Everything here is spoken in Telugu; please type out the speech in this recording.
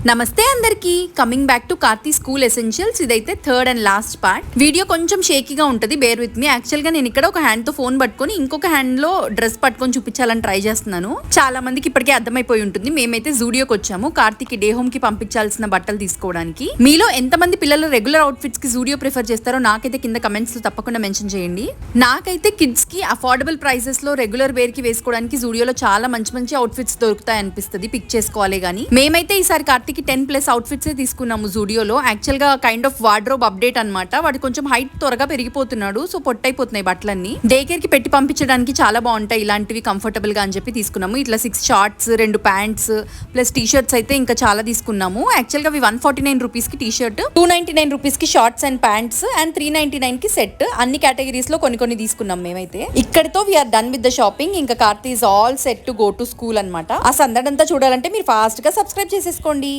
నమస్తే అందరికి coming back to Karthi school essentials. ఇదైతే third and last part. Video కొంచెం షేకీగా ఉంటుంది, బేర్ విత్ మీ. యాక్చువల్ గా నేను ఇక్కడ ఒక హ్యాండ్ తో ఫోన్ పట్టుకొని ఇంకొక హ్యాండ్ లో డ్రెస్ పట్టుకొని చూపించాలని ట్రై చేస్తున్నాను. చాలా మందికి ఇప్పటికే అర్థమైపోయి ఉంటుంది, మేమైతే జూడియోకి వచ్చాము కార్తీకి డే హోమ్ కి పంపించాల్సిన బట్టలు తీసుకోవడానికి. మీలో ఎంతమంది పిల్లలు రెగ్యులర్ అవుట్ఫిట్స్ కి జూడియో ప్రిఫర్ చేస్తారో నాకైతే కింద కమెంట్స్ లో తప్పకుండా మెన్షన్ చేయండి. నాకైతే కిడ్స్ కి అఫోర్డబుల్ ప్రైసెస్ లో రెగ్యులర్ వేర్ కి వేసుకోవడానికి జూడియోలో చాలా మంచి మంచి అవుట్ఫిట్స్ దొరుకుతాయి అనిపిస్తుంది, పిక్ చేసుకోవాలి. కానీ మేమైతే ఈసారి కార్తీకి 10+ అవుట్ఫిట్స్ తీసుకున్నాము జూడియోలో. యాక్చువల్ గా కైండ్ ఆఫ్ వార్డ్రోబ్ అప్డేట్ అనమాట. వాడు కొంచెం హైట్ త్వరగా పెరిగిపోతున్నాడు, సో పొట్టైపోతున్నాయి బట్టలన్నీ. డే కేర్ కి పెట్టి పంపించడానికి చాలా బాగుంటాయి ఇలాంటివి, కంఫర్టబుల్ గా అని చెప్పి తీసుకున్నాము. ఇట్లా 6 shorts, 2 pants plus T shirts అయితే ఇంకా చాలా తీసుకున్నాము. యాక్చువల్ గా అవి 149 రూపీస్ కి టీ షర్ట్, 299 రూపీస్ కి షార్ట్స్ అండ్ ప్యాంట్స్, అండ్ 399 కి సెట్. అన్ని కేటగిరీస్ లో కొన్ని తీసుకున్నాం మేమైతే. ఇక్కడితో we're done with the shopping. ఇంకా Karthi is all set to go to school అనమాట. ఆ సందడంతా చూడాలంటే మీరు ఫాస్ట్ గా సబ్స్క్రైబ్ చేసేసుకోండి.